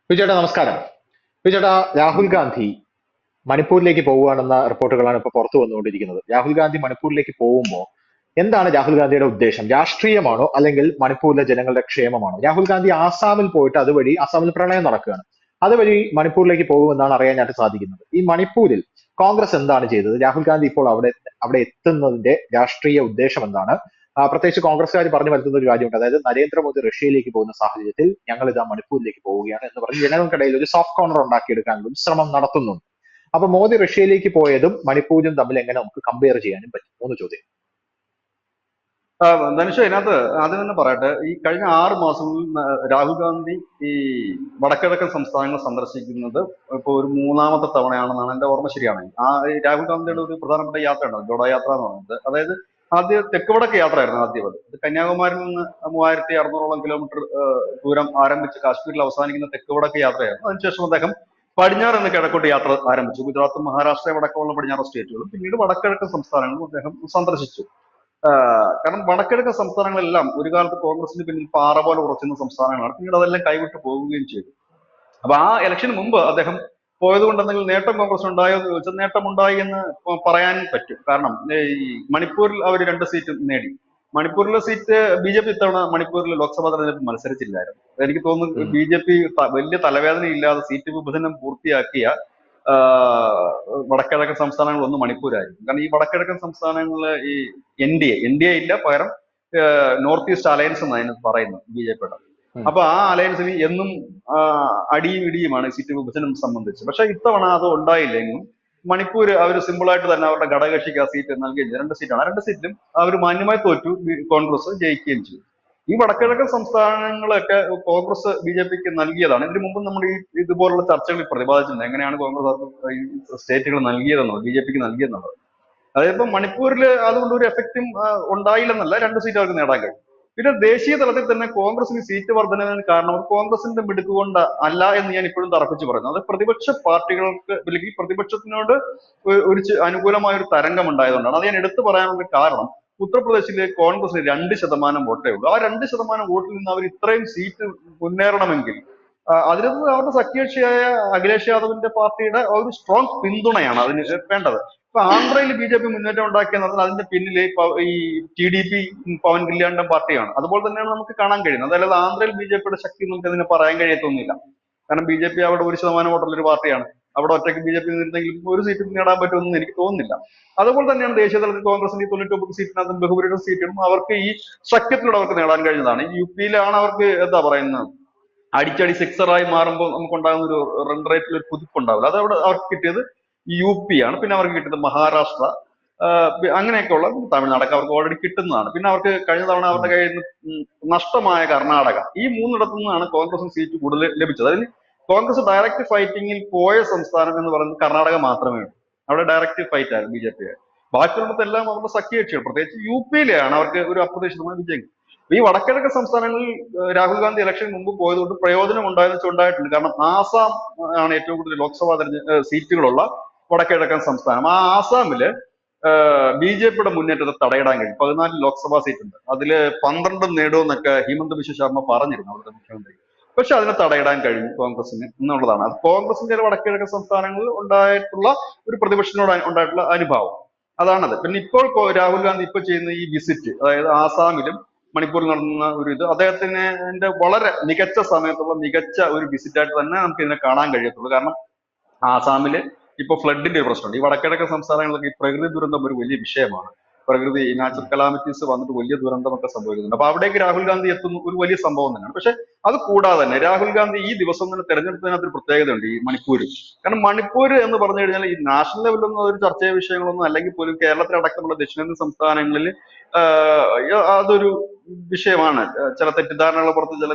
വിജയേട്ടാ നമസ്കാരം. വിജയേട്ടാ, രാഹുൽ ഗാന്ധി മണിപ്പൂരിലേക്ക് പോവുകയാണെന്ന റിപ്പോർട്ടുകളാണ് ഇപ്പോൾ പുറത്തു വന്നുകൊണ്ടിരിക്കുന്നത്. രാഹുൽ ഗാന്ധി മണിപ്പൂരിലേക്ക് പോകുമ്പോൾ എന്താണ് രാഹുൽ ഗാന്ധിയുടെ ഉദ്ദേശം? രാഷ്ട്രീയമാണോ അല്ലെങ്കിൽ മണിപ്പൂരിലെ ജനങ്ങളുടെ ക്ഷേമമാണോ? രാഹുൽ ഗാന്ധി ആസാമിൽ പോയിട്ട് അതുവഴി ആസാമിൽ പ്രളയം നടക്കുകയാണ്, അതുവഴി മണിപ്പൂരിലേക്ക് പോകുമെന്നാണ് അറിയാനായിട്ട് സാധിക്കുന്നത്. ഈ മണിപ്പൂരിൽ കോൺഗ്രസ് എന്താണ് ചെയ്തത്? രാഹുൽ ഗാന്ധി ഇപ്പോൾ അവിടെ അവിടെ എത്തുന്നതിന്റെ രാഷ്ട്രീയ ഉദ്ദേശം എന്താണ്? പ്രത്യേകിച്ച് കോൺഗ്രസ്സുകാർ പറഞ്ഞു വരുത്തുന്ന ഒരു കാര്യമുണ്ട്, അതായത് നരേന്ദ്രമോദി റഷ്യയിലേക്ക് പോകുന്ന സാഹചര്യത്തിൽ ഞങ്ങൾ ഇതാ മണിപ്പൂരിലേക്ക് പോവുകയാണ് എന്ന് പറഞ്ഞ് ജനങ്ങൾക്കിടയിൽ ഒരു സോഫ്റ്റ് കോർണർ ഉണ്ടാക്കിയെടുക്കാനുള്ള ഒരു ശ്രമം നടത്തുന്നുണ്ട്. അപ്പൊ മോദി റഷ്യയിലേക്ക് പോയതും മണിപ്പൂരും തമ്മിൽ എങ്ങനെ നമുക്ക് കമ്പയർ ചെയ്യാനും പറ്റും? മൂന്ന് ചോദ്യം. ആ, ധനുഷ് അതിനകത്ത് ആദ്യം തന്നെ പറയട്ടെ. ഈ കഴിഞ്ഞ 6 മാസങ്ങളിൽ രാഹുൽ ഗാന്ധി ഈ വടക്കിഴക്കൻ സംസ്ഥാനങ്ങൾ സന്ദർശിക്കുന്നത് ഇപ്പൊ ഒരു മൂന്നാമത്തെ തവണയാണെന്നാണ് എന്റെ ഓർമ്മ ശരിയാണെങ്കിൽ. ഈ രാഹുൽ ഗാന്ധിയുടെ ഒരു പ്രധാനപ്പെട്ട യാത്രയാണ് ജോഡോ യാത്ര എന്ന് പറയുന്നത്. അതായത് ആദ്യം തെക്ക് വടക്ക് യാത്രയായിരുന്നു ആദ്യം. അത് കന്യാകുമാരിയിൽ നിന്ന് 3600ഓളം കിലോമീറ്റർ ദൂരം ആരംഭിച്ച് കാശ്മീരിൽ അവസാനിക്കുന്ന തെക്ക് വടക്ക് യാത്രയായിരുന്നു. അതിനുശേഷം അദ്ദേഹം പടിഞ്ഞാറ് നിന്ന് കിഴക്കോട്ട് യാത്ര ആരംഭിച്ചു. ഗുജറാത്തും മഹാരാഷ്ട്രയും അടക്കമുള്ള പടിഞ്ഞാറ് സ്റ്റേറ്റുകളും പിന്നീട് വടക്കിഴക്കൻ സംസ്ഥാനങ്ങളും അദ്ദേഹം സന്ദർശിച്ചു. കാരണം വടക്കിഴക്കൻ സംസ്ഥാനങ്ങളെല്ലാം ഒരു കാലത്ത് കോൺഗ്രസിന് പിന്നിൽ പാറ പോലെ ഉറച്ചിരുന്ന സംസ്ഥാനങ്ങളാണ്. പിന്നീട് അതെല്ലാം കൈവിട്ട് പോവുകയും ചെയ്തു. അപ്പൊ ആ ഇലക്ഷന് മുമ്പ് അദ്ദേഹം പോയത് കൊണ്ട് എന്തെങ്കിലും നേട്ടം കോൺഗ്രസ് ഉണ്ടായോ എന്ന് ചോദിച്ചാൽ നേട്ടമുണ്ടായി എന്ന് പറയാൻ പറ്റും. കാരണം ഈ മണിപ്പൂരിൽ അവർ 2 സീറ്റ് നേടി. മണിപ്പൂരിലെ സീറ്റ് BJP ഇത്തവണ മണിപ്പൂരിൽ ലോക്സഭാ തെരഞ്ഞെടുപ്പ് മത്സരിച്ചില്ലായിരുന്നു. എനിക്ക് തോന്നുന്നു ഉം. BJP വലിയ തലവേദന ഇല്ലാതെ സീറ്റ് വിഭജനം പൂർത്തിയാക്കിയ വടക്കിഴക്കൻ സംസ്ഥാനങ്ങളൊന്നും മണിപ്പൂരായിരിക്കും. കാരണം ഈ വടക്കിഴക്കൻ സംസ്ഥാനങ്ങളില് ഈ എൻ ഡി എ ഇല്ല, പകരം നോർത്ത് ഈസ്റ്റ് അലയൻസ് എന്ന് അതിന് പറയുന്നത് BJP-യുടെ. ഉം. അപ്പൊ ആ അലയൻസിന് എന്നും അടിയും ഇടിയുമാണ് സീറ്റ് വിഭജനം സംബന്ധിച്ച്. പക്ഷെ ഇത്തവണ അത് ഉണ്ടായില്ലെങ്കിലും മണിപ്പൂർ അവർ സിമ്പിളായിട്ട് തന്നെ അവരുടെ ഘടകകക്ഷിക്ക് ആ സീറ്റ് നൽകുകയും ചെയ്തു. 2 സീറ്റാണ്. ആ 2 സീറ്റിലും അവർ മാന്യമായി തോറ്റു, കോൺഗ്രസ് ജയിക്കുകയും ചെയ്തു. ഈ വടക്കിഴക്കൻ സംസ്ഥാനങ്ങളൊക്കെ കോൺഗ്രസ് BJP-ക്ക് നൽകിയതാണ്. ഇതിനു മുമ്പ് നമ്മൾ ഈ ഇതുപോലുള്ള ചർച്ചകളിൽ പ്രതിപാദിച്ചിട്ടുണ്ട്, എങ്ങനെയാണ് കോൺഗ്രസ് ഈ സ്റ്റേറ്റുകൾ നൽകിയതെന്നുള്ളത്, BJP-ക്ക് നൽകിയെന്നുള്ളത്. അതായത് ഇപ്പൊ മണിപ്പൂരിൽ അതുകൊണ്ട് ഒരു എഫക്റ്റും ഉണ്ടായില്ലെന്നല്ല, 2 സീറ്റ് അവർക്ക് നേടാൻ കഴിയും. പിന്നെ ദേശീയ തലത്തിൽ തന്നെ കോൺഗ്രസിന് സീറ്റ് വർധനവിന് കാരണം അത് കോൺഗ്രസിന്റെ മിടുക്ക് കൊണ്ട് അല്ല എന്ന് ഞാൻ ഇപ്പോഴും തറപ്പിച്ച് പറയുന്നു. അത് പ്രതിപക്ഷ പാർട്ടികൾക്ക് അല്ലെങ്കിൽ പ്രതിപക്ഷത്തിനോട് അനുകൂലമായ ഒരു തരംഗം ഉണ്ടായതുകൊണ്ടാണ്. അത് ഞാൻ എടുത്തു പറയാനുള്ള കാരണം, ഉത്തർപ്രദേശിലെ കോൺഗ്രസിന് 2% വോട്ടേ ഉള്ളൂ. ആ 2% വോട്ടിൽ നിന്ന് അവർ ഇത്രയും സീറ്റ് മുന്നേറണമെങ്കിൽ അതിനകത്ത് അവരുടെ സഖ്യകക്ഷിയായ അഖിലേഷ് യാദവിന്റെ പാർട്ടിയുടെ ഒരു സ്ട്രോങ് പിന്തുണയാണ് അതിന് വേണ്ടത്. ഇപ്പൊ ആന്ധ്രയിൽ BJP മുന്നേറ്റം ഉണ്ടാക്കിയെന്ന് പറഞ്ഞാൽ അതിന്റെ പിന്നിൽ ഈ TDP, പവൻ കല്യാണിന്റെ പാർട്ടിയാണ്. അതുപോലെ തന്നെയാണ് നമുക്ക് കാണാൻ കഴിയുന്നത്. അതായത് ആന്ധ്രയിൽ BJP-യുടെ ശക്തി നമുക്ക് അതിനെ പറയാൻ കഴിയത്തൊന്നുമില്ല. കാരണം BJP അവിടെ 1% വോട്ടുള്ള ഒരു പാർട്ടിയാണ്. അവിടെ ഒറ്റയ്ക്ക് BJP നിന്നിരുന്നെങ്കിൽ ഒരു സീറ്റ് നേടാൻ പറ്റുമെന്ന് എനിക്ക് തോന്നുന്നില്ല. അതുപോലെ തന്നെയാണ് ദേശീയ തലത്തിൽ കോൺഗ്രസിന് 99 സീറ്റിനകത്തും ബഹുഭൂരിപക്ഷം സീറ്റുകളും അവർക്ക് ഈ സഖ്യത്തിലൂടെ അവർക്ക് നേടാൻ കഴിഞ്ഞതാണ്. ഈ UP-യിലാണ് അവർക്ക് എന്താ പറയുന്നത്, അടിച്ചടി സിക്സറായി മാറുമ്പോൾ നമുക്കുണ്ടാകുന്ന ഒരു റൺ റേറ്റിൽ ഒരു കുതിപ്പുണ്ടാവില്ല. അത് അവിടെ അവർക്ക് കിട്ടിയത് UP-ആണ്. പിന്നെ അവർക്ക് കിട്ടിയത് മഹാരാഷ്ട്ര, അങ്ങനെയൊക്കെയുള്ള തമിഴ്നാടൊക്കെ അവർക്ക് ഓൾറെഡി കിട്ടുന്നതാണ്. പിന്നെ അവർക്ക് കഴിഞ്ഞ തവണ അവരുടെ കയ്യിൽ നിന്ന് നഷ്ടമായ കർണാടക, ഈ 3 നിന്നാണ് കോൺഗ്രസിന് സീറ്റ് കൂടുതൽ ലഭിച്ചത്. അതിൽ കോൺഗ്രസ് ഡയറക്റ്റ് ഫൈറ്റിങ്ങിൽ പോയ സംസ്ഥാനം എന്ന് പറയുന്നത് കർണാടക മാത്രമേ ഉള്ളൂ. അവിടെ ഡയറക്റ്റ് ഫൈറ്റ് ആയിരുന്നു BJP. ബാക്കിയുള്ളതെല്ലാം അവരുടെ സഖ്യകക്ഷികൾ, പ്രത്യേകിച്ച് UP-യിലെയാണ് അവർക്ക് ഒരു അപ്രതീക്ഷിതമായ വിജയം. ഈ വടക്കിഴക്കൻ സംസ്ഥാനങ്ങളിൽ രാഹുൽ ഗാന്ധി ഇലക്ഷൻ മുമ്പ് പോയതുകൊണ്ട് പ്രയോജനം ഉണ്ടായെന്ന് വെച്ചാൽ ഉണ്ടായിട്ടുണ്ട്. കാരണം ആസാം ആണ് ഏറ്റവും കൂടുതൽ ലോക്സഭാ സീറ്റുകളുള്ള വടക്കിഴക്കൻ സംസ്ഥാനം. ആ ആസാമില് BJP-യുടെ മുന്നേറ്റത്തെ തടയിടാൻ കഴിയും. 14 ലോക്സഭാ സീറ്റ് ഉണ്ട്, അതില് 12 നേടുമെന്നൊക്കെ ഹിമന്ത് ബിശ്വ ശർമ്മ പറഞ്ഞിരുന്നു അവിടുത്തെ മുഖ്യമന്ത്രി. പക്ഷെ അതിനെ തടയിടാൻ കഴിഞ്ഞു കോൺഗ്രസിന് എന്നുള്ളതാണ്. അത് കോൺഗ്രസിന്റെ വടക്കിഴക്കൻ സംസ്ഥാനങ്ങളിൽ ഉണ്ടായിട്ടുള്ള ഒരു പ്രതിപക്ഷത്തിനോട് ഉണ്ടായിട്ടുള്ള അനുഭാവം അതാണത്. പിന്നെ ഇപ്പോൾ രാഹുൽ ഗാന്ധി ഇപ്പൊ ചെയ്യുന്ന ഈ വിസിറ്റ്, അതായത് ആസാമിലും മണിപ്പൂരിൽ നടന്ന ഒരു അദ്ദേഹത്തിന്റെ വളരെ മികച്ച സമയത്തുള്ള മികച്ച ഒരു വിസിറ്റായിട്ട് തന്നെ നമുക്ക് ഇതിനെ കാണാൻ കഴിയത്തുള്ളൂ. കാരണം ആസാമില് ഇപ്പൊ ഫ്ലഡിന്റെ ഒരു പ്രശ്നമുണ്ട്. ഈ വടക്കിഴക്കൻ സംസ്ഥാനങ്ങളിലൊക്കെ ഈ പ്രകൃതി ദുരന്തം ഒരു വലിയ വിഷയമാണ്. പ്രകൃതി നാച്ചുറൽ കലാമിറ്റീസ് വന്നിട്ട് വലിയ ദുരന്തമൊക്കെ സംഭവിക്കുന്നുണ്ട്. അപ്പൊ അവിടേക്ക് രാഹുൽ ഗാന്ധി എത്തുന്ന ഒരു വലിയ സംഭവം തന്നെയാണ്. പക്ഷെ അത് കൂടാതെ തന്നെ രാഹുൽ ഗാന്ധി ഈ ദിവസം തന്നെ തെരഞ്ഞെടുത്തതിനകത്ത് ഒരു പ്രത്യേകതയുണ്ട് ഈ മണിപ്പൂര്. കാരണം മണിപ്പൂര് എന്ന് പറഞ്ഞു കഴിഞ്ഞാൽ ഈ നാഷണൽ ലെവലൊന്നും ഒരു ചർച്ചാ വിഷയങ്ങളൊന്നും അല്ലെങ്കിൽ പോലും കേരളത്തിലടക്കമുള്ള ദക്ഷിണേന്ത്യൻ സംസ്ഥാനങ്ങളിൽ അതൊരു വിഷയമാണ്. ചില തെറ്റിദ്ധാരണകളെ പുറത്ത് ചില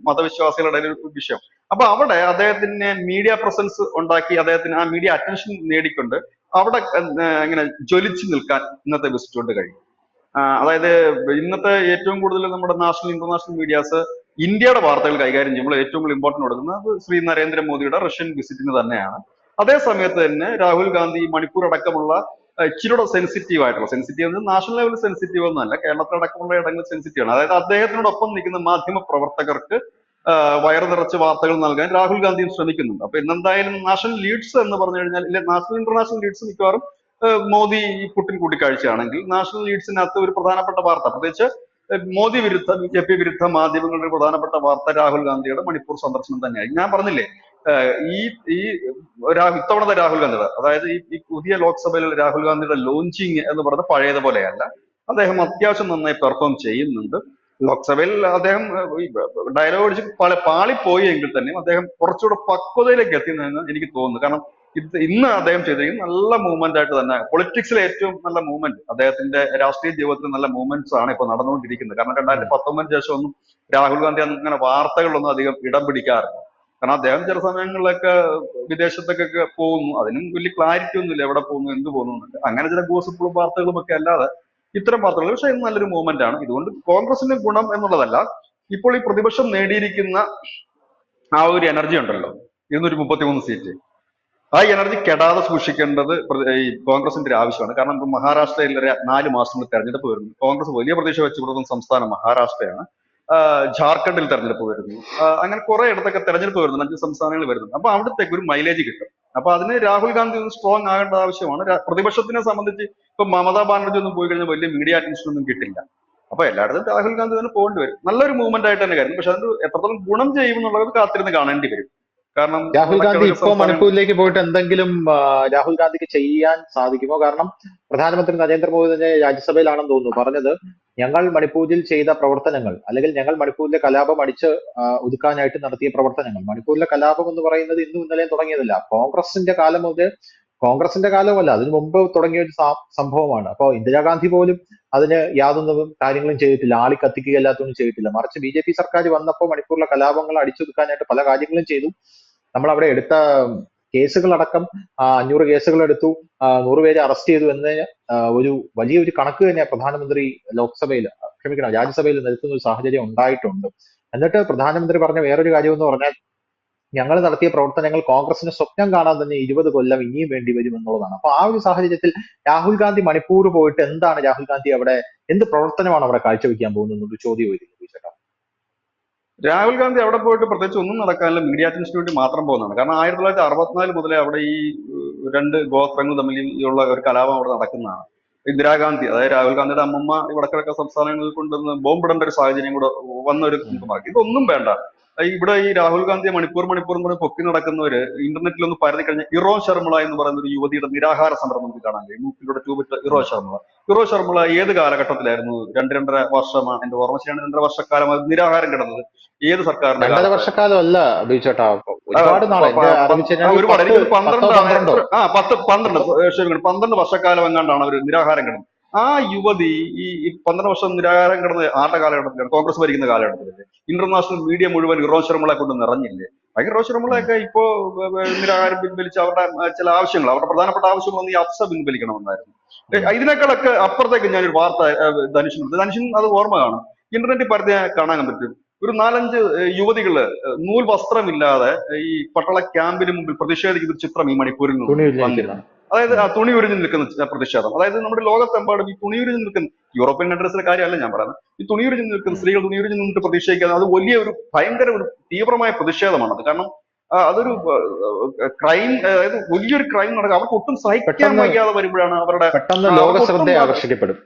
മതവിശ്വാസികളുടെ ഒരു വിഷയം. അപ്പൊ അവിടെ അദ്ദേഹത്തിന് മീഡിയ പ്രസൻസ് ഉണ്ടാക്കി, അദ്ദേഹത്തിന് ആ മീഡിയ അറ്റൻഷൻ നേടിക്കൊണ്ട് അവിടെ ഇങ്ങനെ ജ്വലിച്ചു നിൽക്കാൻ ഇന്നത്തെ വിസിറ്റ് കൊണ്ട് കഴിയും. അതായത് ഇന്നത്തെ ഏറ്റവും കൂടുതൽ നമ്മുടെ നാഷണൽ ഇന്റർനാഷണൽ മീഡിയാസ് ഇന്ത്യയുടെ വാർത്തകൾ കൈകാര്യം ചെയ്യുമ്പോൾ ഏറ്റവും കൂടുതൽ ഇമ്പോർട്ടന്റ് കൊടുക്കുന്നത് ശ്രീ നരേന്ദ്രമോദിയുടെ റഷ്യൻ വിസിറ്റിന് തന്നെയാണ്. അതേ സമയത്ത് തന്നെ രാഹുൽ ഗാന്ധി മണിപ്പൂർ അടക്കമുള്ള ഇച്ചിരിയുടെ സെൻസിറ്റീവ് ആയിട്ടുള്ള, സെൻസിറ്റീവ് നാഷണൽ ലെവൽ സെൻസിറ്റീവ് ഒന്നല്ല, കേരളത്തിലടക്കമുള്ള ഇടങ്ങളിൽ സെൻസിറ്റീവ് ആണ്. അതായത് അദ്ദേഹത്തിനോടൊപ്പം നിൽക്കുന്ന മാധ്യമ പ്രവർത്തകർക്ക് വയറു നിറച്ച് വാർത്തകൾ നൽകാൻ രാഹുൽ ഗാന്ധിയും ശ്രമിക്കുന്നുണ്ട്. അപ്പൊ ഇന്നെന്തായാലും നാഷണൽ ലീഡ്സ് എന്ന് പറഞ്ഞു കഴിഞ്ഞാൽ, ഇല്ല നാഷണൽ ഇന്റർനാഷണൽ ലീഡ്സ് മിക്കവാറും മോദി പുടിൻ കൂടിക്കാഴ്ചയാണെങ്കിൽ നാഷണൽ ലീഡ്സിനകത്ത് ഒരു പ്രധാനപ്പെട്ട വാർത്ത, പ്രത്യേകിച്ച് മോദി വിരുദ്ധ BJP വിരുദ്ധ മാധ്യമങ്ങളുടെ ഒരു പ്രധാനപ്പെട്ട വാർത്ത രാഹുൽ ഗാന്ധിയുടെ മണിപ്പൂർ സന്ദർശനം തന്നെയായി. ഞാൻ പറഞ്ഞില്ലേ, ഈ ഈ ഇത്തവണത്തെ രാഹുൽ ഗാന്ധിയുടെ, അതായത് ഈ പുതിയ ലോക്സഭയിൽ രാഹുൽ ഗാന്ധിയുടെ ലോഞ്ചിങ് എന്ന് പറയുന്നത് പഴയതുപോലെയല്ല. അദ്ദേഹം അത്യാവശ്യം നന്നായി പെർഫോം ചെയ്യുന്നുണ്ട്. ലോക്സഭയിൽ അദ്ദേഹം ഡയലോഗ് അടിച്ച് പാളിപ്പോയി എങ്കിൽ തന്നെയും അദ്ദേഹം കുറച്ചുകൂടെ പക്വതയിലേക്ക് എത്തിയെന്ന് എനിക്ക് തോന്നുന്നു. കാരണം ഇന്ന് അദ്ദേഹം ചെയ്തിരിക്കുന്നത് നല്ല മൂവ്മെന്റ് ആയിട്ട് തന്നെ, പൊളിറ്റിക്സിലെ ഏറ്റവും നല്ല മൂവ്മെന്റ്, അദ്ദേഹത്തിന്റെ രാഷ്ട്രീയ ജീവിതത്തിൽ നല്ല മൂവ്മെന്റ്സ് ആണ് ഇപ്പൊ നടന്നുകൊണ്ടിരിക്കുന്നത്. കാരണം 2019 ശേഷം ഒന്നും രാഹുൽ ഗാന്ധി അങ്ങനെ വാർത്തകളിലൊന്നും അധികം ഇടം പിടിക്കാറില്ല. കാരണം അദ്ദേഹം ചില സമയങ്ങളിലൊക്കെ വിദേശത്തൊക്കെ പോകുന്നു, അതിനും വലിയ ക്ലാരിറ്റി ഒന്നുമില്ല, എവിടെ പോകുന്നു എന്ത് പോകുന്നു എന്നൊക്കെ. അങ്ങനെ ചില ഗോസിപ്പുകളും വാർത്തകളും ഒക്കെ അല്ലാതെ ഇത്തരം വാർത്തകൾ. പക്ഷെ ഇത് നല്ലൊരു മൂവ്മെന്റ് ആണ്. ഇതുകൊണ്ട് കോൺഗ്രസിന് ഗുണം എന്നുള്ളതല്ല, ഇപ്പോൾ ഈ പ്രതിപക്ഷം നേടിയിരിക്കുന്ന ആ ഒരു എനർജി ഉണ്ടല്ലോ, 233 സീറ്റ്, ആ എനർജി കെടാതെ സൂക്ഷിക്കേണ്ടത് ഈ കോൺഗ്രസിന്റെ ഒരു ആവശ്യമാണ്. കാരണം ഇപ്പൊ മഹാരാഷ്ട്രയിൽ 4 മാസത്തിൽ തെരഞ്ഞെടുപ്പ് വരുന്നു. കോൺഗ്രസ് വലിയ പ്രതീക്ഷ വെച്ച് പുലർത്തുന്ന സംസ്ഥാനം മഹാരാഷ്ട്രയാണ്. ജാർഖണ്ഡിൽ തെരഞ്ഞെടുപ്പ് വരുന്നു. അങ്ങനെ കുറെ ഇടത്തൊക്കെ തെരഞ്ഞെടുപ്പ് വരുന്നു, 5 സംസ്ഥാനങ്ങൾ വരുന്നു. അപ്പൊ അവിടത്തേക്ക് ഒരു മൈലേജ് കിട്ടും. അപ്പൊ അതിന് രാഹുൽ ഗാന്ധി ഒന്ന് സ്ട്രോങ് ആകേണ്ട ആവശ്യമാണ്. പ്രതിപക്ഷത്തിനെ സംബന്ധിച്ച് ഇപ്പൊ മമതാ ബാനർജി ഒന്നും പോയി കഴിഞ്ഞാൽ വലിയ മീഡിയ അറ്റൻഷൻ ഒന്നും കിട്ടില്ല. അപ്പൊ എല്ലായിടത്തും രാഹുൽ ഗാന്ധി തന്നെ പോകേണ്ടി വരും. നല്ലൊരു മൂവ്മെന്റ് ആയിട്ട് തന്നെ കാര്യം. പക്ഷെ അത് എത്രത്തോളം ഗുണം ചെയ്യുമെന്നുള്ളത് കാത്തിരുന്ന് കാണേണ്ടി വരും. കാരണം രാഹുൽ ഗാന്ധി ഇപ്പോ മണിപ്പൂരിലേക്ക് പോയിട്ട് എന്തെങ്കിലും രാഹുൽ ഗാന്ധിക്ക് ചെയ്യാൻ സാധിക്കുമോ? കാരണം പ്രധാനമന്ത്രി നരേന്ദ്രമോദി തന്നെ രാജ്യസഭയിലാണെന്ന് തോന്നുന്നു പറഞ്ഞത്, ഞങ്ങൾ മണിപ്പൂരിൽ ചെയ്ത പ്രവർത്തനങ്ങൾ, അല്ലെങ്കിൽ ഞങ്ങൾ മണിപ്പൂരിലെ കലാപം അടിച്ച് ഒതുക്കാനായിട്ട് നടത്തിയ പ്രവർത്തനങ്ങൾ. മണിപ്പൂരിലെ കലാപം എന്ന് പറയുന്നത് ഇന്നും ഇന്നലെയും തുടങ്ങിയതല്ല. കോൺഗ്രസിന്റെ കാലം മുതൽ, കോൺഗ്രസിന്റെ കാലമല്ല, അതിനു മുമ്പ് തുടങ്ങിയ ഒരു സംഭവമാണ്. അപ്പോ ഇന്ദിരാഗാന്ധി പോലും അതിന് യാതൊന്നും കാര്യങ്ങളും ചെയ്തിട്ടില്ല, ആളി കത്തിക്കുകയല്ലാത്തൊന്നും ചെയ്തിട്ടില്ല. മറിച്ച് BJP സർക്കാർ വന്നപ്പോൾ മണിപ്പൂരിലെ കലാപങ്ങൾ അടിച്ചൊതുക്കാനായിട്ട് പല കാര്യങ്ങളും ചെയ്തു. നമ്മൾ അവിടെ എടുത്ത കേസുകളടക്കം 500 കേസുകൾ എടുത്തു, 100 പേരെ അറസ്റ്റ് ചെയ്തു എന്ന് ഒരു വലിയൊരു കണക്ക് തന്നെ പ്രധാനമന്ത്രി രാജ്യസഭയിൽ നിൽക്കുന്ന ഒരു സാഹചര്യം ഉണ്ടായിട്ടുണ്ട്. എന്നിട്ട് പ്രധാനമന്ത്രി പറഞ്ഞ വേറൊരു കാര്യം എന്ന് പറഞ്ഞാൽ, ഞങ്ങൾ നടത്തിയ പ്രവർത്തനങ്ങൾ കോൺഗ്രസിന് സ്വപ്നം കാണാൻ തന്നെ 20 കൊല്ലം ഇനിയും വേണ്ടി വരും എന്നുള്ളതാണ്. അപ്പൊ ആ ഒരു സാഹചര്യത്തിൽ രാഹുൽ ഗാന്ധി മണിപ്പൂർ പോയിട്ട് എന്താണ് രാഹുൽ ഗാന്ധി അവിടെ, എന്ത് പ്രവർത്തനമാണ് അവിടെ കാഴ്ചവെക്കാൻ പോകുന്നത് എന്നൊരു ചോദ്യം വരുന്നു ചേട്ടാ. രാഹുൽ ഗാന്ധി അവിടെ പോയിട്ട് പ്രത്യേകിച്ച് ഒന്നും നടക്കാനില്ല, മീഡിയ അറ്റൻഷന് വേണ്ടി മാത്രം പോകുന്നതാണ്. കാരണം 1964 മുതലേ അവിടെ ഈ 2 ഗോത്രങ്ങൾ തമ്മിലുള്ള ഒരു കലാപം അവിടെ നടക്കുന്നതാണ്. ഇന്ദിരാഗാന്ധി, അതായത് രാഹുൽ ഗാന്ധിയുടെ അമ്മമ്മ ഈ വടക്കിഴക്കൻ സംസ്ഥാനങ്ങളിൽ കൊണ്ടുവന്ന് ബോംബിടേണ്ട ഒരു സാഹചര്യം കൂടെ വന്ന ഒരു മുഖമാക്കി. ഇതൊന്നും വേണ്ട. ഇവിടെ ഈ രാഹുൽ ഗാന്ധി മണിപ്പൂർ എന്ന് പറഞ്ഞ് പൊക്കി നടക്കുന്നവര് ഇന്റർനെറ്റിൽ ഒന്ന് പരതി കഴിഞ്ഞാൽ ഇറോ ശർമിള എന്ന് പറയുന്ന ഒരു യുവതിയുടെ നിരാഹാര സമരം നമുക്ക് കാണാൻ കഴിയും. മൂക്കിലൂടെ ട്യൂബിട്ട ഇറോ ശർമിള ഏത് കാലഘട്ടത്തിലായിരുന്നു? 2-2.5 വർഷം, എന്റെ ഓർമ്മ ശരിയാണ്, 2.5 വർഷക്കാലം അത് നിരാഹാരം കിടന്നത് ഏത് സർക്കാരിന്റെ? 2.5 വർഷക്കാലമല്ല ബിജുചേട്ടാ, ഒരുപാട് നാളെ, ഒരുപാട്, എനിക്ക് 12 വർഷക്കാലം എങ്ങാണ്ടാണ് അവർ നിരാഹാരം കിടന്നത്. ആ യുവതി ഈ 12 വർഷം നിരാഹാരം കിടന്ന് ആരുടെ കാലഘട്ടത്തിലാണ്? കോൺഗ്രസ് ഭരിക്കുന്ന കാലഘട്ടത്തിലല്ലേ? ഇന്റർനാഷണൽ മീഡിയ മുഴുവൻ ഇറോ ശർമിളയെ കൊണ്ട് നിറഞ്ഞില്ലേ? ഇറോ ശർമിളയൊക്കെ ഇപ്പോ നിരാഹാരം പിൻവലിച്ച് അവരുടെ ചില ആവശ്യങ്ങൾ, അവരുടെ പ്രധാനപ്പെട്ട ആവശ്യങ്ങളൊന്നും ഈ അഫ്സ പിൻവലിക്കണമെന്നായിരുന്നു. ഇതിനേക്കാളൊക്കെ അപ്പുറത്തേക്ക് ഞാനൊരു വാർത്ത ധനുഷിന് അത് ഓർമ്മ കാണും, ഇന്റർനെറ്റിൽ പരത്തി കാണാൻ പറ്റും. ഒരു 4-5 യുവതികള് നൂൽ വസ്ത്രമില്ലാതെ ഈ പട്ടാള ക്യാമ്പിന് മുമ്പിൽ പ്രതിഷേധിക്കുന്ന ഒരു ചിത്രം ഈ മണിപ്പൂരിൽ നിന്ന് വന്നിരുന്നു. അതായത് ആ തുണി ഉരിഞ്ഞു നിൽക്കുന്ന പ്രതിഷേധം. അതായത് നമ്മുടെ ലോകത്തെമ്പാടും ഈ തുണി ഉരിഞ്ഞു നിൽക്കുന്ന, യൂറോപ്യൻ കൺട്രീസിലെ കാര്യമല്ല ഞാൻ പറയുന്നത്, ഈ തുണി ഉരിഞ്ഞു നിൽക്കുന്ന സ്ത്രീകൾ തുണി ഉരിഞ്ഞു നിന്നിട്ട് പ്രതിഷേധിക്കാതെ അത് വലിയ ഒരു ഭയങ്കര ഒരു തീവ്രമായ പ്രതിഷേധമാണത്. കാരണം അതൊരു ക്രൈം, അതായത് വലിയൊരു ക്രൈം നടക്കുക, അവർക്ക് ഒട്ടും സഹിക്കാൻ വയ്യാതെ വരുമ്പോഴാണ് അവരുടെ ലോക ശ്രദ്ധ ആകർഷിക്കപ്പെടും.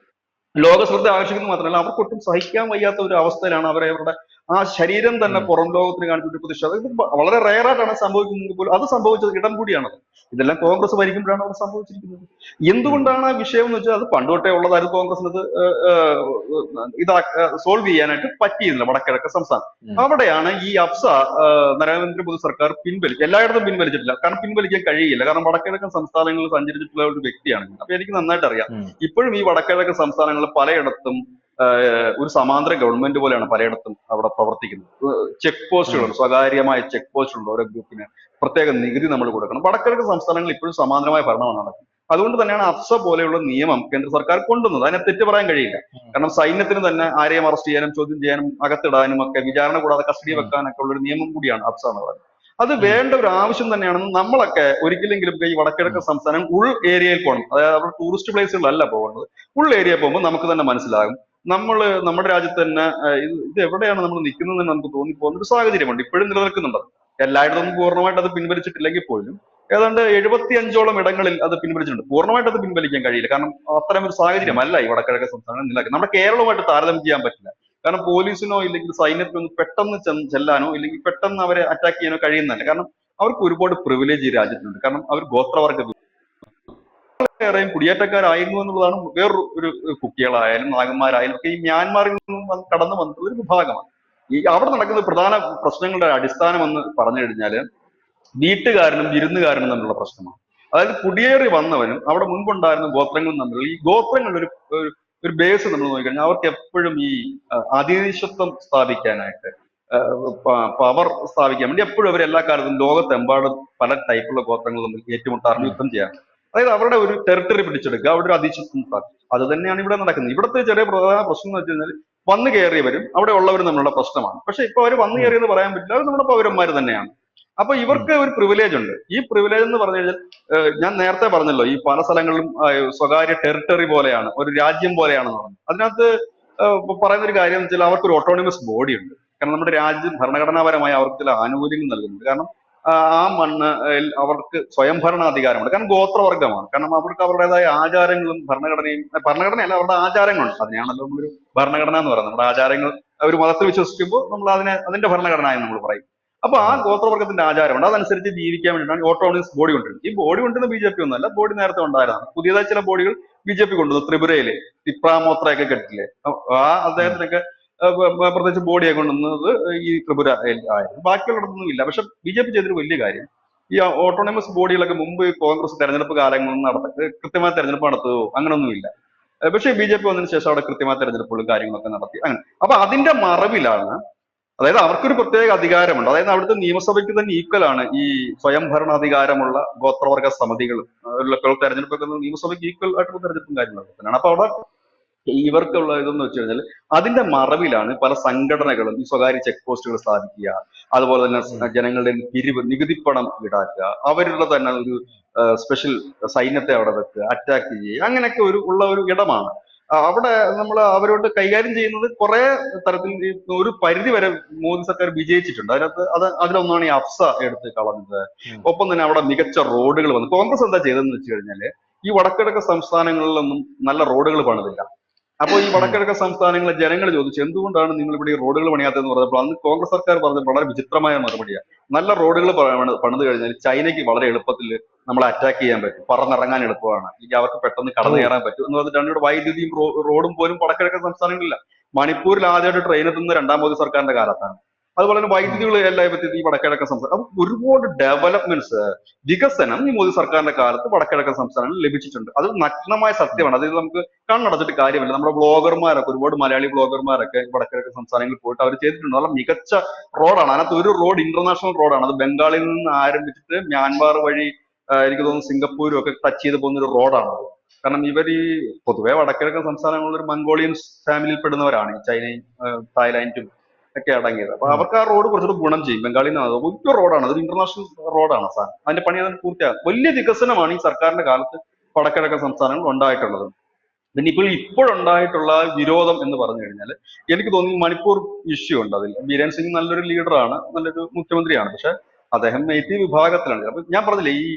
ലോക ശ്രദ്ധ ആകർഷിക്കുന്നത് മാത്രമല്ല, അവർക്കൊട്ടും സഹിക്കാൻ വയ്യാത്ത ഒരു അവസ്ഥയിലാണ് അവരുടെ ആ ശരീരം തന്നെ പുറം ലോകത്തിന് കാണിച്ചിട്ട് പ്രതിഷേധം. ഇത് വളരെ റയറായിട്ടാണ് സംഭവിക്കുന്നത് പോലും. അത് സംഭവിച്ചത് ഇടം കൂടിയാണത്. ഇതെല്ലാം കോൺഗ്രസ് ഭരിക്കുമ്പോഴാണ് അവിടെ സംഭവിച്ചിരിക്കുന്നത്. എന്തുകൊണ്ടാണ് ആ വിഷയം എന്ന് വെച്ചാൽ, അത് പണ്ടുതൊട്ടേ ഉള്ളതായിരുന്നു. കോൺഗ്രസിനത് സോൾവ് ചെയ്യാനായിട്ട് പറ്റിയിരുന്നില്ല വടക്കിഴക്കൻ സംസ്ഥാനം. അവിടെയാണ് ഈ അഫ്സ നരേന്ദ്രമോദി സർക്കാർ എല്ലായിടത്തും പിൻവലിച്ചിട്ടില്ല. കാരണം പിൻവലിക്കാൻ കഴിയില്ല. കാരണം വടക്കിഴക്കൻ സംസ്ഥാനങ്ങളിൽ സഞ്ചരിച്ചിട്ടുള്ള ഒരു വ്യക്തിയാണ്. അപ്പൊ എനിക്ക് നന്നായിട്ട് അറിയാം, ഇപ്പോഴും ഈ വടക്കിഴക്കൻ സംസ്ഥാനങ്ങളിൽ പലയിടത്തും ഒരു സമാന്തര ഗവൺമെന്റ് പോലെയാണ് പലയിടത്തും അവിടെ പ്രവർത്തിക്കുന്നത്. ചെക്ക് പോസ്റ്റുകളുണ്ട്, സ്വകാര്യമായ ചെക്ക് പോസ്റ്റുകളുണ്ട്. ഓരോ ഗ്രൂപ്പിന് പ്രത്യേക നികുതി നമ്മൾ കൊടുക്കണം. വടക്കിഴക്കൻ സംസ്ഥാനങ്ങളിൽ ഇപ്പോഴും സമാന്തരമായ ഭരണമാണ് നടക്കുന്നത്. അതുകൊണ്ട് തന്നെയാണ് അഫ്സ പോലെയുള്ള നിയമം കേന്ദ്ര സർക്കാർ കൊണ്ടുവന്നത്. അതിനെ തെറ്റ് പറയാൻ കഴിയില്ല. കാരണം സൈന്യത്തിന് തന്നെ ആരെയും അറസ്റ്റ് ചെയ്യാനും ചോദ്യം ചെയ്യാനും അകത്തിടാനും ഒക്കെ, വിചാരണ കൂടാതെ കസ്റ്റഡി വെക്കാനൊക്കെ ഉള്ള ഒരു നിയമം കൂടിയാണ് അഫ്സ എന്ന് പറയുന്നത്. അത് വേണ്ട ഒരു ആവശ്യം തന്നെയാണെന്ന് നമ്മളൊക്കെ ഒരിക്കലെങ്കിലും ഈ വടക്കിഴക്കൻ സംസ്ഥാനം ഉൾ ഏരിയയിൽ പോകണം. അതായത് അവിടെ ടൂറിസ്റ്റ് പ്ലേസുകളല്ല പോകുന്നത്. ഉൾ ഏരിയയിൽ പോകുമ്പോൾ നമുക്ക് തന്നെ മനസ്സിലാകും നമ്മുടെ രാജ്യത്ത് തന്നെ ഇത് എവിടെയാണ് നമ്മൾ നിൽക്കുന്നതെന്ന് നമുക്ക് തോന്നിപ്പോകുന്ന ഒരു സാഹചര്യമുണ്ട്, ഇപ്പോഴും നിലനിൽക്കുന്നുണ്ട്. എല്ലായിടത്തും പൂർണ്ണമായിട്ട് അത് പിൻവലിച്ചിട്ടില്ലെങ്കിൽ പോലും ഏതാണ്ട് 75ഓളം ഇടങ്ങളിൽ അത് പിൻവലിച്ചിട്ടുണ്ട്. പൂർണ്ണമായിട്ട് അത് പിൻവലിക്കാൻ കഴിയില്ല, കാരണം അത്തരം ഒരു സാഹചര്യമല്ല ഈ വടക്കിഴക്കൻ സംസ്ഥാനം നിലനിൽക്കുന്നത്. നമ്മുടെ കേരളവുമായിട്ട് താരതമ്യം ചെയ്യാൻ പറ്റില്ല. കാരണം പോലീസിനോ ഇല്ലെങ്കിൽ സൈന്യത്തിനോ പെട്ടെന്ന് ചെല്ലാനോ ഇല്ലെങ്കിൽ പെട്ടെന്ന് അവരെ അറ്റാക്ക് ചെയ്യാനോ കഴിയുന്നില്ല. കാരണം അവർക്ക് ഒരുപാട് പ്രിവിലേജ് ഈ രാജ്യത്തുണ്ട്. കാരണം അവർ ഗോത്രവർഗ ഏറെയും കുടിയേറ്റക്കാരായിരുന്നു എന്നുള്ളതാണ് വേറൊരു കുക്കികളായാലും നാഗന്മാരായാലും ഒക്കെ ഈ മ്യാൻമാറിൽ നിന്നും കടന്നു വന്നിട്ടുള്ള ഒരു വിഭാഗമാണ്. ഈ അവിടെ നടക്കുന്ന പ്രധാന പ്രശ്നങ്ങളുടെ അടിസ്ഥാനം എന്ന് പറഞ്ഞു കഴിഞ്ഞാൽ വീട്ടുകാരനും വിരുന്നുകാരനും തമ്മിലുള്ള പ്രശ്നമാണ്. അതായത് കുടിയേറി വന്നവനും അവിടെ മുൻപുണ്ടായിരുന്ന ഗോത്രങ്ങളും തമ്മിലുള്ള ഈ ഗോത്രങ്ങളുടെ ഒരു ബേസ് നമ്മൾ നോക്കിക്കഴിഞ്ഞാൽ അവർക്ക് എപ്പോഴും ഈ അധീശത്വം സ്ഥാപിക്കാനായിട്ട്, പവർ സ്ഥാപിക്കാൻ വേണ്ടി എപ്പോഴും അവർ എല്ലാ കാലത്തും ലോകത്തെമ്പാടും പല ടൈപ്പുള്ള ഗോത്രങ്ങൾ തമ്മിൽ ഏറ്റുമുട്ടാറും യുദ്ധം ചെയ്യാറ്. അതായത് അവരുടെ ഒരു ടെറിട്ടറി പിടിച്ചെടുക്കുക, അവിടെ ഒരു അധീശത്വം സ്ഥാപിക്കുക. അത് തന്നെയാണ് ഇവിടെ നടക്കുന്നത്. ഇവിടുത്തെ ചെറിയ പ്രധാന പ്രശ്നം എന്ന് വെച്ച് കഴിഞ്ഞാൽ വന്നു കയറിയവരും അവിടെ ഉള്ളവരും തമ്മിലുള്ള പ്രശ്നമാണ്. പക്ഷെ ഇപ്പൊ അവർ വന്നു കയറിയെന്ന് പറയാൻ പറ്റില്ല, അവർ നമ്മുടെ പൗരന്മാർ തന്നെയാണ്. അപ്പൊ ഇവർക്ക് ഒരു പ്രിവിലേജ് ഉണ്ട്. ഈ പ്രിവിലേജ് എന്ന് പറഞ്ഞു കഴിഞ്ഞാൽ ഞാൻ നേരത്തെ പറഞ്ഞല്ലോ, ഈ പല സ്ഥലങ്ങളിലും സ്വകാര്യ ടെറിട്ടറി പോലെയാണ്, ഒരു രാജ്യം പോലെയാണെന്ന് പറഞ്ഞു. അതിനകത്ത് പറയുന്ന ഒരു കാര്യം എന്ന് വെച്ചാൽ അവർക്കൊരു ഓട്ടോണമസ് ബോഡി ഉണ്ട്. കാരണം നമ്മുടെ രാജ്യം ഭരണഘടനാപരമായി അവർക്ക് ചില ആനുകൂല്യങ്ങൾ നൽകുന്നുണ്ട്. കാരണം ആ മണ്ണ് അവർക്ക് സ്വയംഭരണാധികാരമുണ്ട്. കാരണം ഗോത്രവർഗമാണ്. കാരണം അവർക്ക് അവരുടേതായ ആചാരങ്ങളും ഭരണഘടനയല്ല, അവരുടെ ആചാരങ്ങളുണ്ട്. അതിനെയാണല്ലോ നമ്മളൊരു ഭരണഘടന എന്ന് പറയുന്നത്. നമ്മുടെ ആചാരങ്ങൾ ഒരു മതത്തിൽ വിശ്വസിക്കുമ്പോൾ നമ്മൾ അതിന്റെ ഭരണഘടന എന്ന് നമ്മൾ പറയും. അപ്പൊ ആ ഗോത്രവർഗത്തിന്റെ ആചാരമുണ്ട്, അതനുസരിച്ച് ജീവിക്കാൻ വേണ്ടിയിട്ടാണ് ഓട്ടോണമസ് ബോഡി കൊണ്ടുവരുന്നത്. ഈ ബോഡി കൊണ്ടുവന്ന BJP ഒന്നുമല്ല, ബോഡി നേരത്തെ ഉണ്ടായതാണ്. പുതിയതായി ചില ബോഡികൾ BJP കൊണ്ടുവന്നു. ത്രിപുരയില് തിപ്രാമോത്രയൊക്കെ കേട്ടില്ലേ, അദ്ദേഹത്തിനൊക്കെ പ്രത്യേകിച്ച് ബോഡിയെ കൊണ്ടുവന്നത് ഈ ത്രിപുര ആയിരുന്നു. ബാക്കിയുള്ളിടത്തൊന്നും ഇല്ല. പക്ഷെ BJP ചെയ്തൊരു വലിയ കാര്യം, ഈ ഓട്ടോണമസ് ബോഡികളൊക്കെ മുമ്പ് കോൺഗ്രസ് തെരഞ്ഞെടുപ്പ് കാലങ്ങളൊന്നും കൃത്യമായ തെരഞ്ഞെടുപ്പ് നടത്തുകയോ അങ്ങനെയൊന്നുമില്ല. പക്ഷെ BJP വന്നതിന് ശേഷം അവിടെ കൃത്യമായ തെരഞ്ഞെടുപ്പുകളും കാര്യങ്ങളൊക്കെ നടത്തി. അങ്ങനെ അപ്പൊ അതിന്റെ മറവിലാണ്, അതായത് അവർക്കൊരു പ്രത്യേക അധികാരമുണ്ട്. അതായത് അവിടുത്തെ നിയമസഭയ്ക്ക് തന്നെ ഈക്വൽ ആണ് ഈ സ്വയംഭരണാധികാരമുള്ള ഗോത്രവർഗ സമിതികൾ തെരഞ്ഞെടുപ്പൊക്കെ നിയമസഭയ്ക്ക് ഈക്വൽ ആയിട്ടുള്ള തെരഞ്ഞെടുപ്പും കാര്യങ്ങളൊക്കെ തന്നെയാണ്. അപ്പൊ അവിടെ ഇവർക്കുള്ള ഇതെന്ന് വെച്ച് കഴിഞ്ഞാൽ അതിന്റെ മറവിലാണ് പല സംഘടനകളും ഈ സ്വകാര്യ ചെക്ക് പോസ്റ്റുകൾ സ്ഥാപിക്കുക, അതുപോലെ തന്നെ ജനങ്ങളുടെ നികുതിപ്പണം ഈടാക്കുക, അവരുടെ തന്നെ ഒരു സ്പെഷ്യൽ സൈന്യത്തെ അവിടെ വെക്കുക, അറ്റാക്ക് ചെയ്യുക, അങ്ങനെയൊക്കെ ഉള്ള ഒരു ഇടമാണ്. അവിടെ നമ്മൾ അവരോട് കൈകാര്യം ചെയ്യുന്നത് കുറെ തരത്തിൽ ഒരു പരിധി വരെ മോദി സർക്കാർ വിജയിച്ചിട്ടുണ്ട്. അതിലൊന്നാണ് ഈ അഫ്സ എടുത്ത് കളഞ്ഞത്. ഒപ്പം തന്നെ അവിടെ മികച്ച റോഡുകൾ വന്നു. കോൺഗ്രസ് എന്താ ചെയ്തതെന്ന് വെച്ച് കഴിഞ്ഞാല് ഈ വടക്കിഴക്ക് സംസ്ഥാനങ്ങളിലൊന്നും നല്ല റോഡുകൾ പണിതില്ല. അപ്പോൾ ഈ വടക്കിഴക്കൻ സംസ്ഥാനങ്ങളിലെ ജനങ്ങൾ ചോദിച്ചു, എന്തുകൊണ്ടാണ് നിങ്ങൾ ഇവിടെ ഈ റോഡുകൾ പണിയാത്തതെന്ന് പറഞ്ഞപ്പോൾ അന്ന് കോൺഗ്രസ് സർക്കാർ പറഞ്ഞത് വളരെ വിചിത്രമായ മറുപടിയാണ്. നല്ല റോഡുകൾ പണിത് കഴിഞ്ഞാൽ ചൈനയ്ക്ക് വളരെ എളുപ്പത്തിൽ നമ്മളെ അറ്റാക്ക് ചെയ്യാൻ പറ്റും, പറന്നിറങ്ങാൻ എളുപ്പമാണ്, അല്ലെങ്കിൽ അവർക്ക് പെട്ടെന്ന് കടന്നു കയറാൻ പറ്റും എന്ന് പറഞ്ഞിട്ടാണ് ഇവിടെ വൈദ്യുതിയും റോഡും പോലും വടക്കിഴക്കൻ സംസ്ഥാനങ്ങളില്ല. മണിപ്പൂരിൽ ആദ്യമായിട്ട് ട്രെയിൻ എത്തുന്നത് 2ാം മോദി സർക്കാരിന്റെ കാലത്താണ്. അതുപോലെ തന്നെ വൈദ്യുതികൾ എല്ലാവരും ഈ വടക്കിഴക്കൻ സംസ്ഥാനം, അപ്പൊ ഒരുപാട് ഡെവലപ്മെന്റ്സ്, വികസനം ഈ മോദി സർക്കാരിന്റെ കാലത്ത് വടക്കിഴക്കൻ സംസ്ഥാനങ്ങളിൽ ലഭിച്ചിട്ടുണ്ട്. അത് നഗ്നമായ സത്യമാണ്. അതിൽ നമുക്ക് കണ്ണടച്ചിട്ട് കാര്യമില്ല. നമ്മുടെ ബ്ലോഗർമാരൊക്കെ, ഒരുപാട് മലയാളി ബ്ലോഗർമാരൊക്കെ വടക്കിഴക്കൻ സംസ്ഥാനങ്ങളിൽ പോയിട്ട് അവർ ചെയ്തിട്ടുണ്ട്. നല്ല മികച്ച റോഡാണ്. അതിനകത്ത് ഒരു റോഡ് ഇന്റർനാഷണൽ റോഡാണ്. അത് ബംഗാളിൽ നിന്ന് ആരംഭിച്ചിട്ട് മ്യാൻമാർ വഴി എനിക്ക് തോന്നുന്നു സിംഗപ്പൂരും ഒക്കെ ടച്ച് ചെയ്ത് പോകുന്ന ഒരു റോഡാണ്. കാരണം ഇവർ ഈ പൊതുവെ വടക്കിഴക്കൻ സംസ്ഥാനങ്ങളിൽ ഒരു മംഗോളിയൻസ് ഫാമിലിയിൽ പെടുന്നവരാണ്, ഈ ചൈനയും തായ്ലാന്റും ഒക്കെ അടങ്ങിയത്. അപ്പൊ അവർക്ക് ആ റോഡ് കുറച്ചുകൂടി ഗുണം ചെയ്യും. ബംഗാളിൽ നിന്ന് ഒറ്റ റോഡാണ്, അതൊരു ഇന്റർനാഷണൽ റോഡാണ് സാധനം. അതിന്റെ പണി അതിന് പൂർത്തിയാകും. വലിയ വികസനമാണ് ഈ സർക്കാരിന്റെ കാലത്ത് വടക്കിഴക്കൻ സംസ്ഥാനങ്ങൾ ഉണ്ടായിട്ടുള്ളത്. പിന്നെ ഇപ്പോഴുണ്ടായിട്ടുള്ള വിരോധം എന്ന് പറഞ്ഞു കഴിഞ്ഞാൽ എനിക്ക് തോന്നി മണിപ്പൂർ ഇഷ്യൂ ഉണ്ട്. അതിൽ ബീരേൻ സിംഗ് നല്ലൊരു ലീഡറാണ്, നല്ലൊരു മുഖ്യമന്ത്രിയാണ്. പക്ഷെ അദ്ദേഹം നെയ്റ്റീവ് വിഭാഗത്തിലാണ്. അപ്പൊ ഞാൻ പറഞ്ഞില്ലേ, ഈ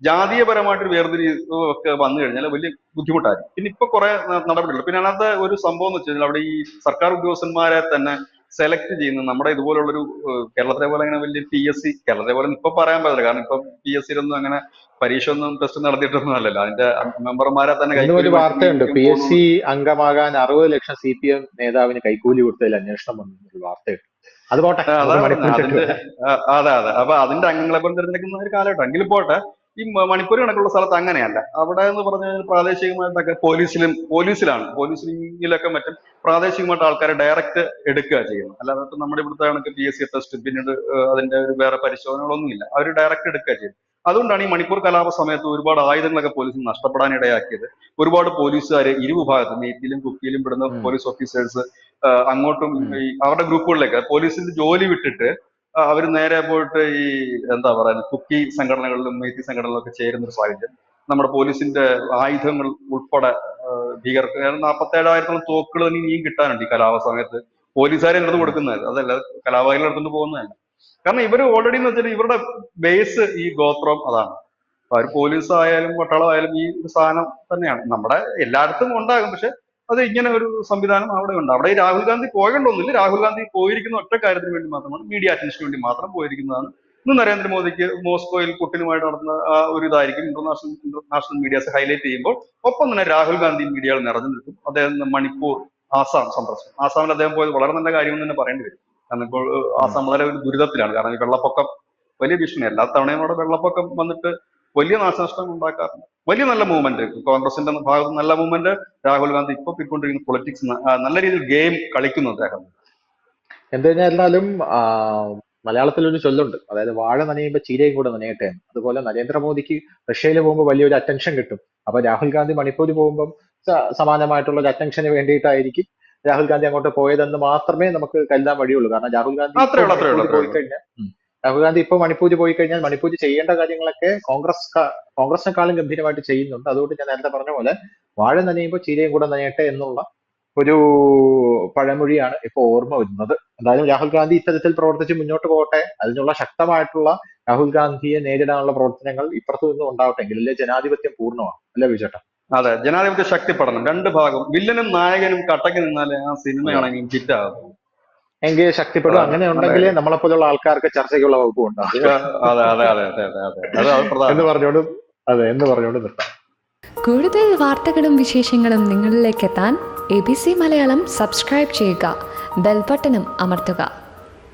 ജാതീയപരമായിട്ടൊരു വേർതിരിവ് ഒക്കെ വന്നു കഴിഞ്ഞാൽ വലിയ ബുദ്ധിമുട്ടായിരിക്കും. പിന്നെ ഇപ്പൊ കുറെ നടപടികൾ. പിന്നെ അതിനകത്ത് ഒരു സംഭവം എന്ന് വെച്ച് കഴിഞ്ഞാൽ അവിടെ ഈ സർക്കാർ ഉദ്യോഗസ്ഥന്മാരെ തന്നെ സെലക്ട് ചെയ്യുന്നത് നമ്മുടെ ഇതുപോലുള്ളൊരു കേരളത്തിലെ പോലെ അങ്ങനെ വലിയ PSC, കേരളത്തിലെ പോലെ ഇപ്പൊ പറയാൻ പറ്റില്ല. കാരണം ഇപ്പൊ PSCയിലൊന്നും അങ്ങനെ പരീക്ഷ ഒന്നും ടെസ്റ്റ് നടത്തിയിട്ടൊന്നും അല്ലല്ലോ. അതിന്റെ മെമ്പർമാരെ തന്നെ ഒരു വാർത്തയുണ്ട്, PSC അംഗമാകാൻ 60 ലക്ഷം CPM നേതാവിന് കൈക്കൂലി കൊടുത്തതിൽ അന്വേഷണം വന്നൊരു വാർത്തയുണ്ട്. അത് പോട്ടെ, അതിന്റെ അതെ. അപ്പൊ അതിന്റെ അംഗങ്ങളെ പോലെ തിരഞ്ഞെടുക്കുന്ന ഒരു കാലഘട്ടം. എങ്കിലും പോട്ടെ, ഈ മണിപ്പൂർ കണക്കുള്ള സ്ഥലത്ത് അങ്ങനെയല്ല. അവിടെ എന്ന് പറഞ്ഞു കഴിഞ്ഞാൽ പ്രാദേശികമായിട്ടൊക്കെ പോലീസിലൊക്കെ മറ്റും പ്രാദേശികമായിട്ട് ആൾക്കാരെ ഡയറക്റ്റ് എടുക്കുക ചെയ്യുന്നത്. അല്ലാതെ നമ്മുടെ ഇവിടുത്തെ കണക്ക് PSC ടെസ്റ്റ് പിന്നീട് അതിന്റെ ഒരു വേറെ പരിശോധനകളൊന്നുമില്ല, അവർ ഡയറക്റ്റ് എടുക്കുക ചെയ്യുന്നത്. അതുകൊണ്ടാണ് ഈ മണിപ്പൂർ കലാപ സമയത്ത് ഒരുപാട് ആയുധങ്ങളൊക്കെ പോലീസിന് നഷ്ടപ്പെടാനിടയാക്കിയത്. ഒരുപാട് പോലീസുകാർ ഇരുവിഭാഗത്തും, നെയ്ത്തിലും കുക്കിയിലും പെടുന്ന പോലീസ് ഓഫീസേഴ്സ് അങ്ങോട്ടും ഈ അവരുടെ ഗ്രൂപ്പുകളിലേക്ക് പോലീസിന്റെ ജോലി വിട്ടിട്ട് അവർ നേരെ പോയിട്ട് ഈ എന്താ പറയുക കുക്കി സംഘടനകളിലും മെയ്ത്തി സംഘടനകളിലും ഒക്കെ ചേരുന്ന ഒരു സാഹചര്യം നമ്മുടെ പോലീസിന്റെ ആയുധങ്ങൾ ഉൾപ്പെടെ ഭീകരർക്ക് 47,000 തോക്കുകൾ ഇനിയും കിട്ടാനുണ്ട് ഈ കലാപ സമയത്ത്. പോലീസുകാരെ എടുത്ത് കൊടുക്കുന്നത് അതല്ല, കലാപകാരികൾ എടുത്തുകൊണ്ട് പോകുന്നതല്ല. കാരണം ഇവർ ഓൾറെഡി എന്ന് വെച്ചാൽ ഇവരുടെ ബേസ് ഈ ഗോത്രം അതാണ്. അവർ പോലീസ് ആയാലും പട്ടാളമായാലും ഈ ഒരു സാധനം തന്നെയാണ്. നമ്മുടെ എല്ലായിടത്തും ഉണ്ടാകും, പക്ഷെ അത് ഇങ്ങനെ ഒരു സംവിധാനം അവിടെ ഉണ്ട്. അവിടെ ഈ രാഹുൽ ഗാന്ധി പോകേണ്ടൊന്നുമില്ല. രാഹുൽ ഗാന്ധി പോയിരിക്കുന്ന ഒറ്റ കാര്യത്തിന് വേണ്ടി മാത്രമാണ്, മീഡിയ അറ്റൻഷന് വേണ്ടി മാത്രം പോയിരിക്കുന്നതാണ്. ഇന്ന് നരേന്ദ്രമോദിക്ക് മോസ്കോയിൽ പുടിനുമായിട്ട് നടന്ന ആ ഒരു ഇതായിരിക്കും ഇന്റർനാഷണൽ മീഡിയാസ് ഹൈലൈറ്റ് ചെയ്യുമ്പോൾ, ഒപ്പം തന്നെ രാഹുൽ ഗാന്ധി മീഡിയകൾ നിറഞ്ഞു നിൽക്കും. അദ്ദേഹം മണിപ്പൂർ, ആസാം സന്ദർശനം. ആസാമിൽ അദ്ദേഹം പോയത് വളരെ നല്ല കാര്യമെന്ന് തന്നെ പറയേണ്ടി വരും. കാരണം ഇപ്പോൾ ആസാം വളരെ ഒരു ദുരിതത്തിലാണ്. കാരണം ഈ വെള്ളപ്പൊക്കം വലിയ ഭീഷണി. എല്ലാ തവണയും അവിടെ വെള്ളപ്പൊക്കം വന്നിട്ട് വലിയ നാശനഷ്ടം ഉണ്ടാക്കാറുണ്ട്. വലിയ നല്ല മൂവ്മെന്റ് കോൺഗ്രസിന്റെ ഭാഗത്ത്, നല്ല മൂവ്മെന്റ്. രാഹുൽ ഗാന്ധി ഇപ്പൊ പോയിക്കൊണ്ടിരിക്കുന്ന പൊളിറ്റിക്സ് നല്ല രീതിയിൽ ഗെയിം കളിക്കുന്നു അദ്ദേഹം. എന്ത് കഴിഞ്ഞാലും മലയാളത്തിലൊരു ചൊല്ലുണ്ട്, അതായത് വാഴ നനയുമ്പോൾ ചീരയും കൂടെ നനയട്ടെ എന്ന്. അതുപോലെ നരേന്ദ്രമോദിക്ക് റഷ്യയിൽ പോകുമ്പോൾ വലിയൊരു അറ്റൻഷൻ കിട്ടും. അപ്പൊ രാഹുൽ ഗാന്ധി മണിപ്പൂരിൽ പോകുമ്പോൾ സമാനമായിട്ടുള്ള ഒരു അറ്റൻഷന് വേണ്ടിയിട്ടായിരിക്കും രാഹുൽ ഗാന്ധി അങ്ങോട്ട് പോയതെന്ന് മാത്രമേ നമുക്ക് കരുതാൻ വഴിയുള്ളൂ. കാരണം രാഹുൽ ഗാന്ധി പോയി കഴിഞ്ഞാൽ മണിപ്പൂരിൽ പോയി കഴിഞ്ഞാൽ മണിപ്പൂരിൽ ചെയ്യേണ്ട കാര്യങ്ങളൊക്കെ കോൺഗ്രസിനെക്കാളും ഗംഭീരമായിട്ട് ചെയ്യുന്നുണ്ട്. അതുകൊണ്ട് ഞാൻ നേരത്തെ പറഞ്ഞ പോലെ വാഴ നനയുമ്പോൾ ചീരയും കൂടെ നനയട്ടെ എന്നുള്ള ഒരു പഴമൊഴിയാണ് ഇപ്പൊ ഓർമ്മ വരുന്നത്. എന്തായാലും രാഹുൽ ഗാന്ധി ഇത്തരത്തിൽ പ്രവർത്തിച്ച് മുന്നോട്ട് പോകട്ടെ. അതിനുള്ള ശക്തമായിട്ടുള്ള രാഹുൽ ഗാന്ധിയെ നേരിടാനുള്ള പ്രവർത്തനങ്ങൾ ഇപ്പുറത്തു നിന്നും ഉണ്ടാവട്ടെ, എങ്കിലല്ലേ ജനാധിപത്യം പൂർണ്ണമാണ്. അല്ലേ വിജേട്ടാ? അതെ, ജനാധിപത്യ ശക്തിപ്പെടണം. രണ്ട് ഭാഗം, വില്ലനും നായകനും കട്ടക്ക് നിന്നാലേ ആ സിനിമയാണെങ്കിൽ ഹിറ്റ് ആകും. എങ്കിൽ ശക്തിപ്പെടും. അങ്ങനെ ഉണ്ടെങ്കിലേ നമ്മളെപ്പോലുള്ള ആൾക്കാർക്ക് ചർച്ചയ്ക്കുള്ള വകുപ്പ് ഉണ്ടാവും. എന്ന് പറഞ്ഞുകൊണ്ട് നിർത്താം. കൂടുതൽ വാർത്തകളും വിശേഷങ്ങളും നിങ്ങളിലേക്ക് എത്താൻ ABC മലയാളം സബ്സ്ക്രൈബ് ചെയ്യുക, ബെൽബട്ടനും അമർത്തുക.